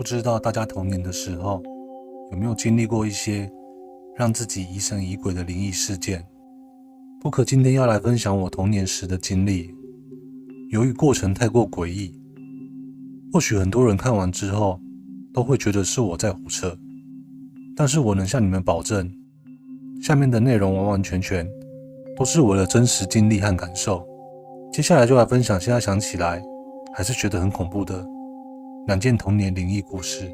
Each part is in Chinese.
不知道大家童年的时候有没有经历过一些让自己疑神疑鬼的灵异事件？不可今天要来分享我童年时的经历。由于过程太过诡异，或许很多人看完之后都会觉得是我在胡扯，但是我能向你们保证，下面的内容完完全全都是我的真实经历和感受。接下来就来分享现在想起来还是觉得很恐怖的2件童年灵异故事。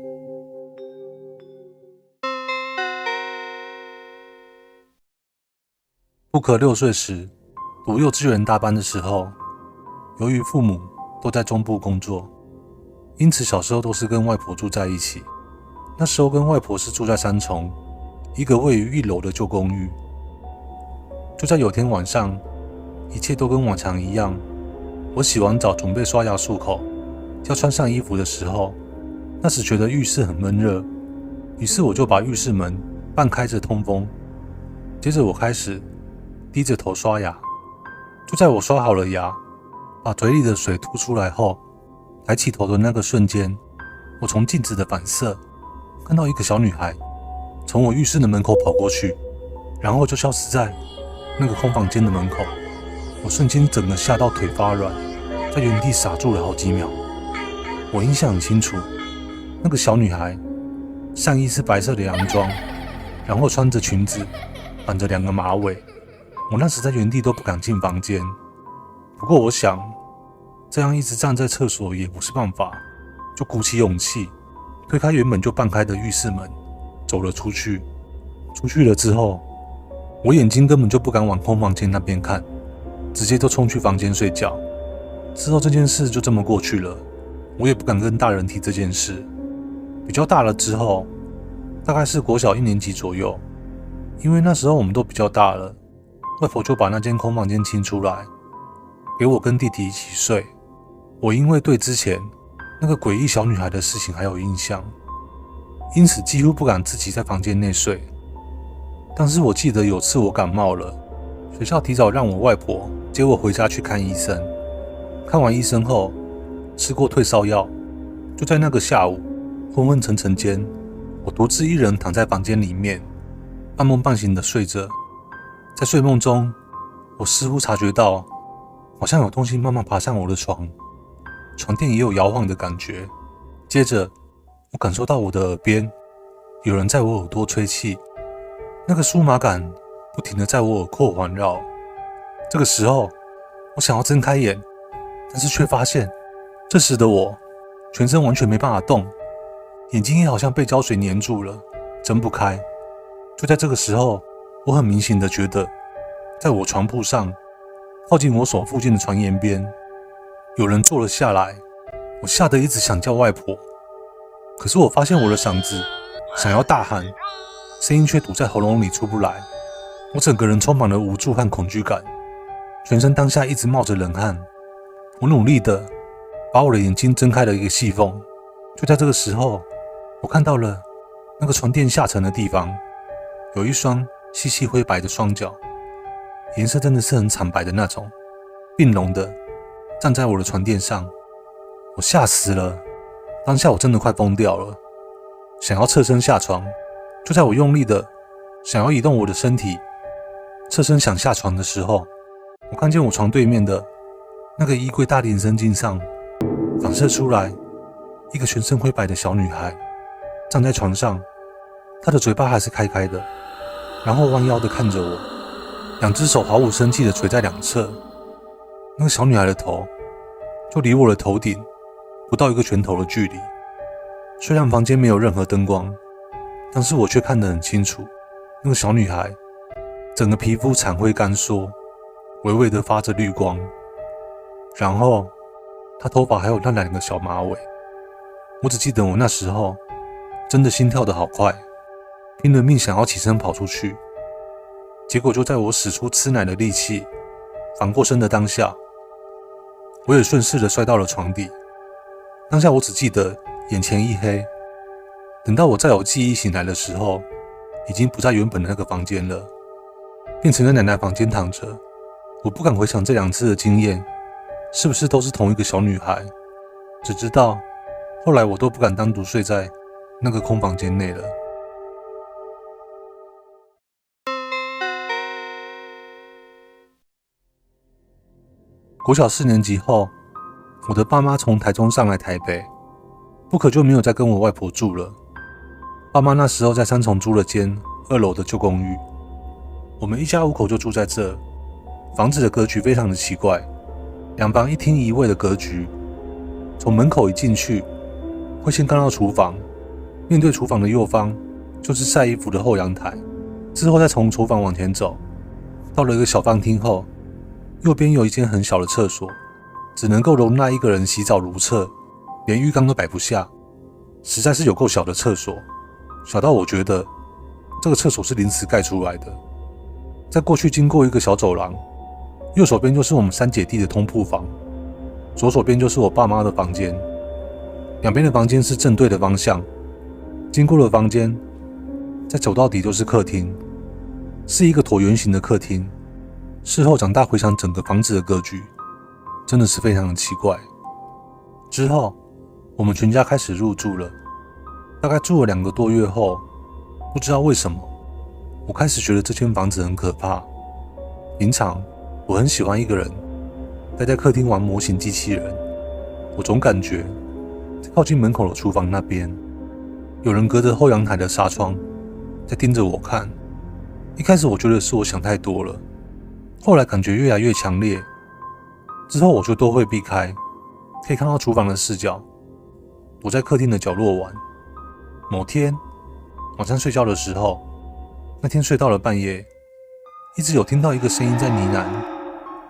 不可6岁时读幼稚园大班的时候，由于父母都在中部工作，因此小时候都是跟外婆住在一起。那时候跟外婆是住在三重一个位于1楼的旧公寓。就在有天晚上，一切都跟往常一样，我洗完澡准备刷牙漱口，要穿上衣服的时候，那时觉得浴室很闷热，于是我就把浴室门半开着通风。接着我开始低着头刷牙。就在我刷好了牙，把嘴里的水吐出来后，抬起头的那个瞬间，我从镜子的反射看到一个小女孩从我浴室的门口跑过去，然后就消失在那个空房间的门口。我瞬间整个吓到腿发软，在原地傻住了好几秒。我印象很清楚，那个小女孩上衣是白色的洋装，然后穿着裙子，绑着2个马尾。我那时在原地都不敢进房间，不过我想这样一直站在厕所也不是办法，就鼓起勇气推开原本就半开的浴室门，走了出去。出去了之后，我眼睛根本就不敢往空房间那边看，直接就冲去房间睡觉。之后这件事就这么过去了，我也不敢跟大人提这件事。比较大了之后，大概是国小1年级左右，因为那时候我们都比较大了，外婆就把那间空房间清出来，给我跟弟弟一起睡。我因为对之前那个诡异小女孩的事情还有印象，因此几乎不敢自己在房间内睡。但是我记得有次我感冒了，学校提早让我外婆接我回家去看医生。看完医生后，吃过退烧药，就在那个下午昏昏沉沉间，我独自一人躺在房间里面，半梦半醒的睡着。在睡梦中，我似乎察觉到好像有东西慢慢爬上我的床，床垫也有摇晃的感觉。接着我感受到我的耳边有人在我耳朵吹气，那个酥麻感不停地在我耳廓环绕。这个时候我想要睁开眼，但是却发现这时的我全身完全没办法动，眼睛也好像被胶水粘住了，睁不开。就在这个时候，我很明显的觉得在我床铺上靠近我手附近的床沿边有人坐了下来。我吓得一直想叫外婆，可是我发现我的嗓子想要大喊，声音却堵在喉咙里出不来。我整个人充满了无助和恐惧感，全身当下一直冒着冷汗。我努力的把我的眼睛睁开了一个细缝。就在这个时候，我看到了那个床垫下层的地方有一双细细灰白的双脚，颜色真的是很惨白的那种，并拢的站在我的床垫上。我吓死了，当下我真的快疯掉了，想要侧身下床。就在我用力的想要移动我的身体，侧身想下床的时候，我看见我床对面的那个衣柜大连身镜上反射出来一个全身灰白的小女孩，站在床上，她的嘴巴还是开开的，然后弯腰的看着我，2只手毫无生气的垂在两侧。那个小女孩的头就离我的头顶不到1个拳头的距离。虽然房间没有任何灯光，但是我却看得很清楚，那个小女孩整个皮肤惨灰干缩，微微的发着绿光，然后她头发还有那2个小马尾。我只记得我那时候真的心跳得好快，拼了命想要起身跑出去，结果就在我使出吃奶的力气反过身的当下，我也顺势的摔到了床底。当下我只记得眼前一黑，等到我再有记忆醒来的时候，已经不在原本的那个房间了，变成在奶奶房间躺着。我不敢回想这2次的经验是不是都是同一个小女孩，只知道后来我都不敢单独睡在那个空房间内了。国小4年级后，我的爸妈从台中上来台北，不可就没有再跟我外婆住了。爸妈那时候在三重租了间2楼的旧公寓，我们一家5口就住在这。房子的格局非常的奇怪，2房1厅1卫的格局。从门口一进去，会先看到厨房，面对厨房的右方就是晒衣服的后阳台，之后再从厨房往前走，到了一个小饭厅后，右边有一间很小的厕所，只能够容纳1个人洗澡如厕，连浴缸都摆不下，实在是有够小的厕所，小到我觉得这个厕所是临时盖出来的。再过去经过一个小走廊，右手边就是我们3姐弟的通铺房，左手边就是我爸妈的房间，两边的房间是正对的方向。经过了房间，再走到底就是客厅，是一个椭圆形的客厅。事后长大回想整个房子的格局，真的是非常的奇怪。之后我们全家开始入住了，大概住了2个多月后，不知道为什么，我开始觉得这间房子很可怕。平常我很喜欢一个人待在客厅玩模型机器人，我总感觉在靠近门口的厨房那边，有人隔着后阳台的纱窗在盯着我看。一开始我觉得是我想太多了，后来感觉越来越强烈，之后我就都会避开，可以看到厨房的视角，躲在客厅的角落玩。某天晚上睡觉的时候，那天睡到了半夜，一直有听到一个声音在呢喃。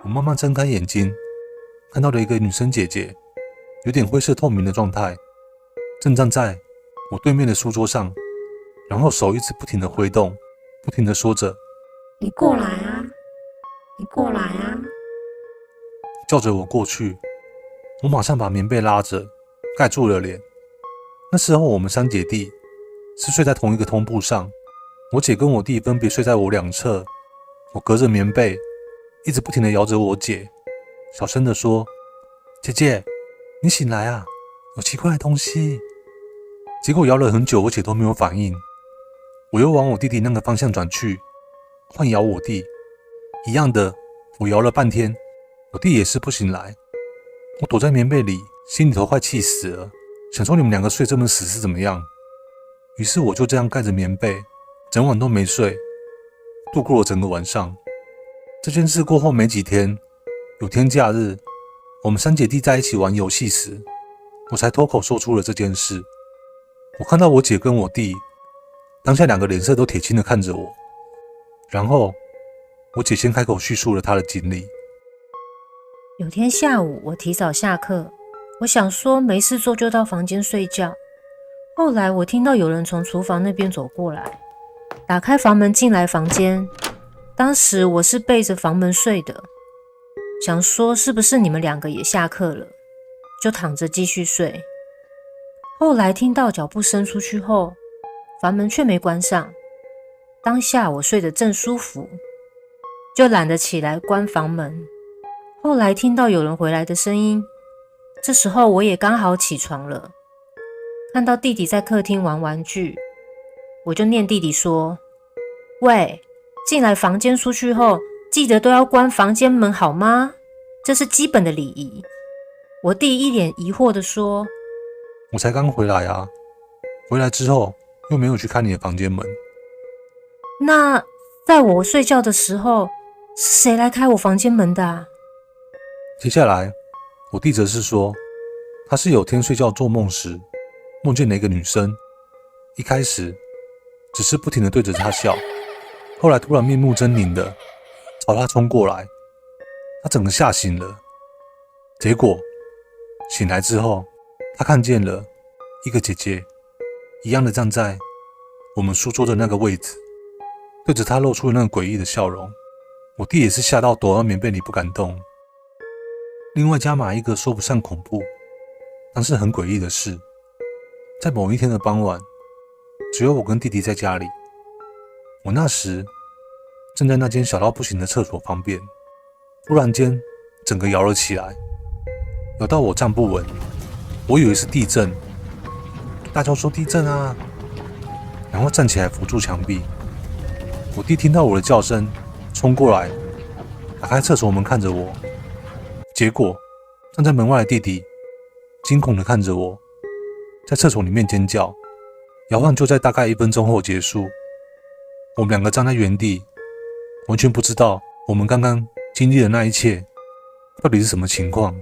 我慢慢睁开眼睛，看到了一个女生姐姐，有点灰色透明的状态，正站在我对面的书桌上，然后手一直不停地挥动，不停地说着你过来啊，你过来啊，叫着我过去。我马上把棉被拉着盖住了脸。那时候我们3姐弟是睡在同一个通铺上，我姐跟我弟分别睡在我2侧。我隔着棉被一直不停地摇着我姐，小声地说：姐姐，你醒来啊，有奇怪的东西。结果摇了很久，我姐都没有反应。我又往我弟弟那个方向转去，换摇我弟，一样的，我摇了半天，我弟也是不醒来。我躲在棉被里，心里头快气死了，想说你们2个睡这么死是怎么样。于是我就这样盖着棉被，整晚都没睡，度过了整个晚上。这件事过后没几天，有天假日，我们3姐弟在一起玩游戏时，我才脱口说出了这件事。我看到我姐跟我弟当下2个脸色都铁青的看着我，然后我姐先开口叙述了她的经历。有天下午我提早下课，我想说没事做就到房间睡觉。后来我听到有人从厨房那边走过来，打开房门进来房间。当时我是背着房门睡的，想说是不是你们2个也下课了，就躺着继续睡。后来听到脚步声出去后，房门却没关上。当下我睡得正舒服，就懒得起来关房门。后来听到有人回来的声音，这时候我也刚好起床了，看到弟弟在客厅玩玩具，我就念弟弟说：喂，进来房间出去后，记得都要关房间门好吗？这是基本的礼仪。我弟一脸疑惑地说：我才刚回来啊，回来之后又没有去开你的房间门。那在我睡觉的时候，是谁来开我房间门的啊？接下来我弟则是说，他是有天睡觉做梦时梦见了一个女生，一开始只是不停地对着他笑，后来突然面目狰狞的朝他冲过来，他整个吓醒了。结果醒来之后，他看见了一个姐姐一样的站在我们书桌的那个位置，对着他露出了那个诡异的笑容。我弟也是吓到躲到棉被里不敢动。另外加码一个说不上恐怖，但是很诡异的是，在某一天的傍晚，只有我跟弟弟在家里。我那时正在那间小到不行的厕所旁边，突然间整个摇了起来，摇到我站不稳。我以为是地震，大叫说地震啊，然后站起来扶住墙壁。我弟听到我的叫声，冲过来，打开厕所门看着我。结果站在门外的弟弟惊恐地看着我，在厕所里面尖叫。摇晃就在大概1分钟后结束。我们2个站在原地，完全不知道我们刚刚经历的那一切到底是什么情况。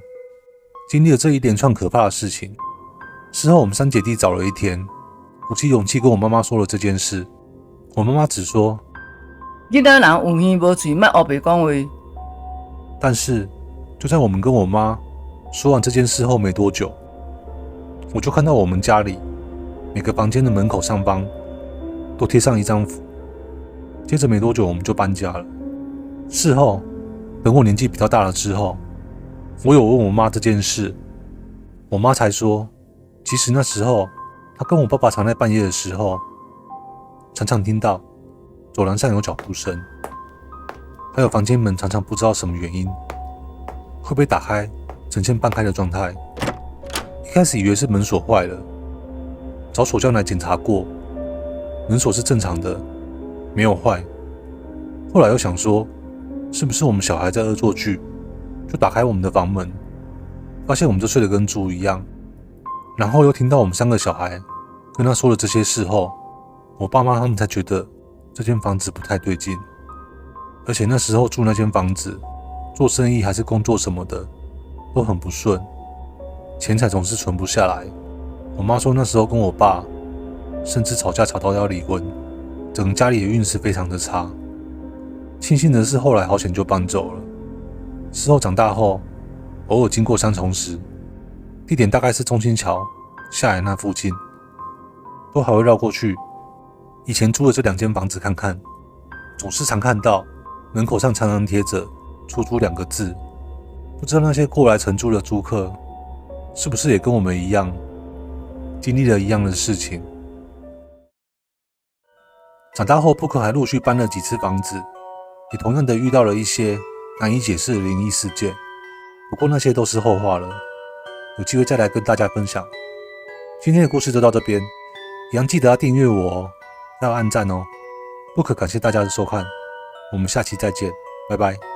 经历了这一连串可怕的事情，事后我们3姐弟找了一天，鼓起勇气跟我妈妈说了这件事。我妈妈只说囡仔人有耳无嘴，莫黑白讲话。但是就在我们跟我妈说完这件事后没多久，我就看到我们家里每个房间的门口上方都贴上一张符。接着没多久我们就搬家了。事后等我年纪比较大了之后，我有问我妈这件事，我妈才说其实那时候她跟我爸爸常在半夜的时候常常听到走廊上有脚步声，还有房间门常常不知道什么原因会被打开，呈现半开的状态。一开始以为是门锁坏了，找锁匠来检查过，门锁是正常的，没有坏。后来又想说是不是我们小孩在恶作剧，就打开我们的房门，发现我们就睡得跟猪一样。然后又听到我们3个小孩跟他说了这些事后，我爸妈他们才觉得这间房子不太对劲。而且那时候住那间房子，做生意还是工作什么的都很不顺，钱财总是存不下来。我妈说那时候跟我爸甚至吵架吵到要离婚，整个家里的运势非常的差。庆幸的是后来好险就搬走了。事后长大后，偶尔经过三重时，地点大概是中心桥下来那附近，都还会绕过去以前租的这2间房子看看，总是常看到门口上常常贴着出租2个字。不知道那些过来承租的租客是不是也跟我们一样经历了一样的事情。长大后扑克还陆续搬了几次房子，也同样的遇到了一些难以解释的灵异事件，不过那些都是后话了，有机会再来跟大家分享。今天的故事就到这边，一样记得要订阅我哦，要按赞哦。不可感谢大家的收看，我们下期再见，拜拜。